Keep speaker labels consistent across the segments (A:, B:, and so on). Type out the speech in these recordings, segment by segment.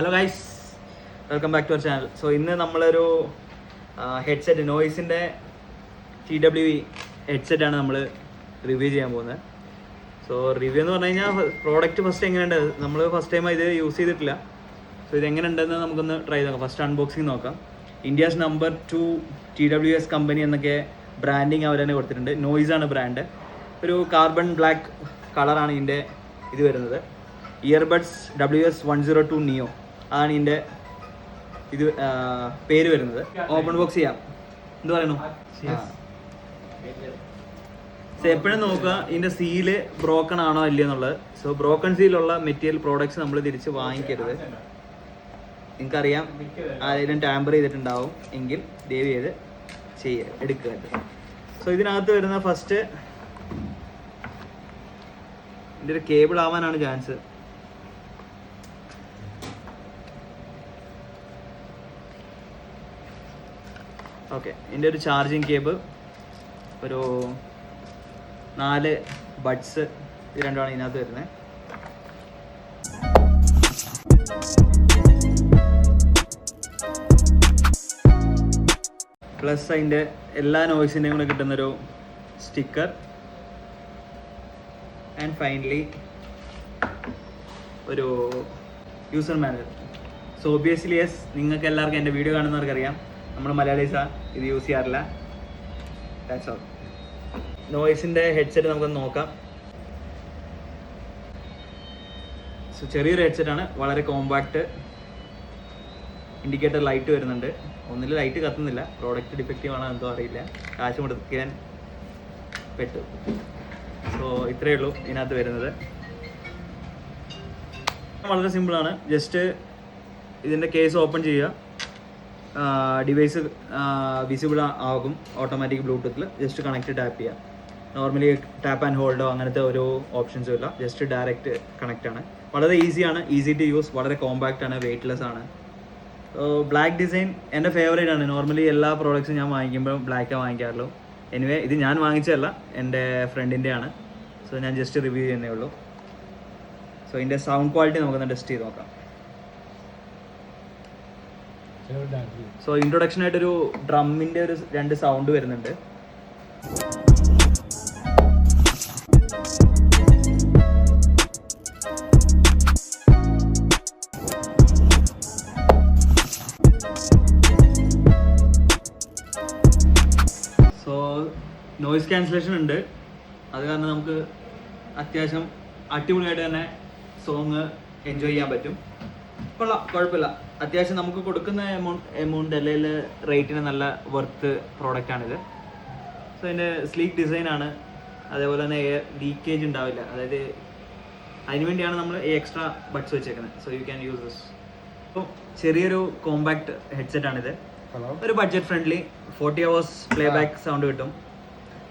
A: Hello guys, welcome back to our channel. So ഇന്ന് നമ്മളൊരു headset നോയ്സിൻ്റെ TWE ഹെഡ്സെറ്റാണ് നമ്മൾ review ചെയ്യാൻ പോകുന്നത്. സോ റിവ്യൂ എന്ന് പറഞ്ഞു കഴിഞ്ഞാൽ പ്രോഡക്റ്റ് ഫസ്റ്റ് എങ്ങനെയുണ്ട്, നമ്മൾ ഫസ്റ്റ് ടൈം ഇത് യൂസ് ചെയ്തിട്ടില്ല. സോ ഇതെങ്ങനെ ഉണ്ടെന്ന് നമുക്കൊന്ന് ട്രൈ നോക്കാം. ഫസ്റ്റ് അൺബോക്സിങ് നോക്കാം. ഇന്ത്യാസ് നമ്പർ 2 TWS കമ്പനി എന്നൊക്കെ ബ്രാൻഡിങ് അവർ തന്നെ കൊടുത്തിട്ടുണ്ട്. നോയ്സാണ് ബ്രാൻഡ്. ഒരു കാർബൺ ബ്ലാക്ക് കളറാണ് ഇതിൻ്റെ ഇത് വരുന്നത്. ഇയർബഡ്സ് WS102 നിയോ ആണ് ഇതിൻ്റെ ഇത് പേര് വരുന്നത്. ഓപ്പൺ ബോക്സ് ചെയ്യാം. എന്ത് പറയണു? സോ എപ്പോഴും നോക്കുക ഇതിൻ്റെ സീല് ബ്രോക്കൺ ആണോ അല്ലയോ എന്നുള്ളത്. സോ ബ്രോക്കൺ സീലുള്ള മെറ്റീരിയൽ പ്രോഡക്ട്സ് നമ്മൾ തിരിച്ച് വാങ്ങിക്കരുത്. നിങ്ങൾക്കറിയാം ആരെങ്കിലും ടാമ്പർ ചെയ്തിട്ടുണ്ടാവും എങ്കിൽ ദയവ് ചെയ്ത് എടുക്കുക. സോ ഇതിനകത്ത് വരുന്ന ഫസ്റ്റ് ഇതിൻ്റെ ഒരു കേബിൾ ആവാനാണ് ചാൻസ്. ഓക്കെ, ഇതിൻ്റെ ഒരു ചാർജിങ് കേബിൾ, ഒരു 4 ബഡ്സ്, ഇത് രണ്ടുമാണ് ഇതിനകത്ത് വരുന്നത്. പ്ലസ് അതിൻ്റെ എല്ലാ നോയ്സിൻ്റെയും കൂടെ കിട്ടുന്നൊരു സ്റ്റിക്കർ. ആൻഡ് ഫൈനലി ഒരു user manual. So obviously yes, നിങ്ങൾക്ക് എല്ലാവർക്കും എൻ്റെ വീഡിയോ കാണുന്നവർക്കറിയാം നമ്മൾ മലയാളീസാണ് ഇത് യൂസ് ചെയ്യാറില്ല. That's all. നോയ്സിൻ്റെ ഹെഡ്സെറ്റ് നമുക്കൊന്ന് നോക്കാം. സോ ചെറിയൊരു ഹെഡ്സെറ്റാണ്, വളരെ കോമ്പാക്റ്റ്. ഇൻഡിക്കേറ്റർ ലൈറ്റ് വരുന്നുണ്ട്. ഒന്നിൽ ലൈറ്റ് കത്തുന്നില്ല, പ്രോഡക്റ്റ് ഡിഫക്റ്റീവ് ആണോ എന്തോ അറിയില്ല, കാശ് മുടക്കാൻ പെട്ടു. സോ ഇത്രയേ ഉള്ളൂ ഇതിനകത്ത് വരുന്നത്. വളരെ സിമ്പിളാണ്. ജസ്റ്റ് ഇതിൻ്റെ കേസ് ഓപ്പൺ ചെയ്യുക, ഡിവൈസ് വിസിബിൾ ആകും ഓട്ടോമാറ്റിക് ബ്ലൂടൂത്തിൽ. ജസ്റ്റ് കണക്റ്റ് ടാപ്പ് ചെയ്യുക. നോർമലി ടാപ്പ് ആൻഡ് ഹോൾഡോ അങ്ങനത്തെ ഓരോ ഓപ്ഷൻസും ഇല്ല, ജസ്റ്റ് ഡയറക്റ്റ് കണക്റ്റ് ആണ്. വളരെ ഈസിയാണ്, ഈസി ടു യൂസ്, വളരെ കോമ്പാക്റ്റ് ആണ്, വെയ്റ്റ്ലെസ് ആണ്. ബ്ലാക്ക് ഡിസൈൻ എൻ്റെ ഫേവറേറ്റ് ആണ്. നോർമലി എല്ലാ പ്രോഡക്ട്സും ഞാൻ വാങ്ങിക്കുമ്പോൾ ബ്ലാക്കേ വാങ്ങിക്കാറുള്ളൂ. എനിവേ ഇത് ഞാൻ വാങ്ങിച്ചതല്ല, എൻ്റെ ഫ്രണ്ടിൻ്റെ ആണ്. സോ ഞാൻ ജസ്റ്റ് റിവ്യൂ ചെയ്യുന്നേ ഉള്ളൂ. സോ ഇതിൻ്റെ സൗണ്ട് ക്വാളിറ്റി നമുക്കൊന്ന് ടെസ്റ്റ് ചെയ്ത് നോക്കാം. സോ ഇൻട്രൊഡക്ഷനായിട്ടൊരു ഡ്രമ്മിൻ്റെ ഒരു 2 സൗണ്ട് വരുന്നുണ്ട്. സോ നോയിസ് ക്യാൻസലേഷൻ ഉണ്ട്, അത് കാരണം നമുക്ക് അത്യാവശ്യം അടിപൊളിയായിട്ട് തന്നെ സോങ് എൻജോയ് ചെയ്യാൻ പറ്റും. കൊള്ളാം, കുഴപ്പമില്ല. അത്യാവശ്യം നമുക്ക് കൊടുക്കുന്ന എമൗണ്ട് അല്ലെങ്കിൽ റേറ്റിന് നല്ല വർത്ത് പ്രോഡക്റ്റാണിത്. സോ ഇതിൻ്റെ സ്ലീക്ക് ഡിസൈനാണ്, അതേപോലെ തന്നെ എയർ ലീക്കേജ് ഉണ്ടാവില്ല. അതായത് അതിനുവേണ്ടിയാണ് നമ്മൾ എക്സ്ട്രാ ബഡ്സ് വെച്ചേക്കുന്നത്. So you can use this. അപ്പോൾ ചെറിയൊരു കോമ്പാക്ട് ഹെഡ്സെറ്റാണിത്. ഒരു budget friendly, 40 hours play back sound കിട്ടും.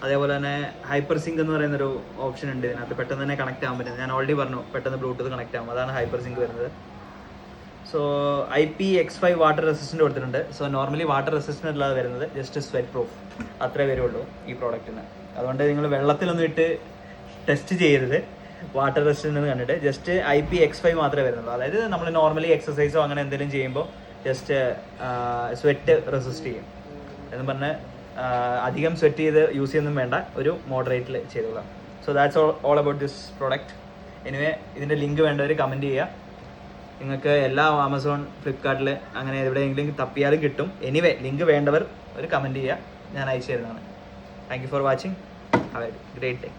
A: അതേപോലെ തന്നെ ഹൈപ്പർ സിങ്ക് എന്ന് പറയുന്നൊരു ഓപ്ഷൻ ഉണ്ട് ഇതിനകത്ത്. പെട്ടെന്ന് തന്നെ കണക്ട് ആകാൻ പറ്റും. ഞാൻ ഓൾറെഡി പറഞ്ഞു പെട്ടെന്ന് ബ്ലൂടൂത്ത് കണക്ട് ആകും, അതാണ് ഹൈപ്പർ സിങ്ക് വരുന്നത്. സോ IP-X5 വാട്ടർ റെസിസ്റ്റൻ്റ് കൊടുത്തിട്ടുണ്ട്. സോ നോർമലി വാട്ടർ റെസിസ്റ്റൻ്റ് അല്ലാതെ വരുന്നത് ജസ്റ്റ് സ്വെറ്റ് പ്രൂഫ്, അത്രേ വരുള്ളൂ ഈ പ്രോഡക്റ്റിന്. അതുകൊണ്ട് നിങ്ങൾ വെള്ളത്തിലൊന്നും ഇട്ട് ടെസ്റ്റ് ചെയ്യരുത് വാട്ടർ റെസിസ്റ്റൻ്റ് എന്ന് കണ്ടിട്ട്. ജസ്റ്റ് IP-X5 മാത്രമേ വരുന്നുള്ളൂ. അതായത് നമ്മൾ നോർമലി എക്സസൈസോ അങ്ങനെ എന്തെങ്കിലും ചെയ്യുമ്പോൾ ജസ്റ്റ് സ്വെറ്റ് റെസിസ്റ്റ് ചെയ്യും എന്ന് പറഞ്ഞ് അധികം സ്വെറ്റ് ചെയ്ത് യൂസ് ചെയ്യുന്നതും വേണ്ട, ഒരു മോഡറേറ്റിൽ ചെയ്തോളാം. So that's all about this product. Anyway ഇതിൻ്റെ ലിങ്ക് വേണ്ടവർ കമൻറ്റ് ചെയ്യുക. നിങ്ങൾക്ക് എല്ലാ ആമസോൺ, ഫ്ലിപ്കാർട്ടിൽ അങ്ങനെ എവിടെയെങ്കിലും തപ്പിയാലും കിട്ടും. എനിവേ ലിങ്ക് വേണ്ടവർ ഒരു കമൻറ്റ് ചെയ്യുക, ഞാൻ അയച്ചു തരുന്നതാണ്. Thank you for watching. Have A great day.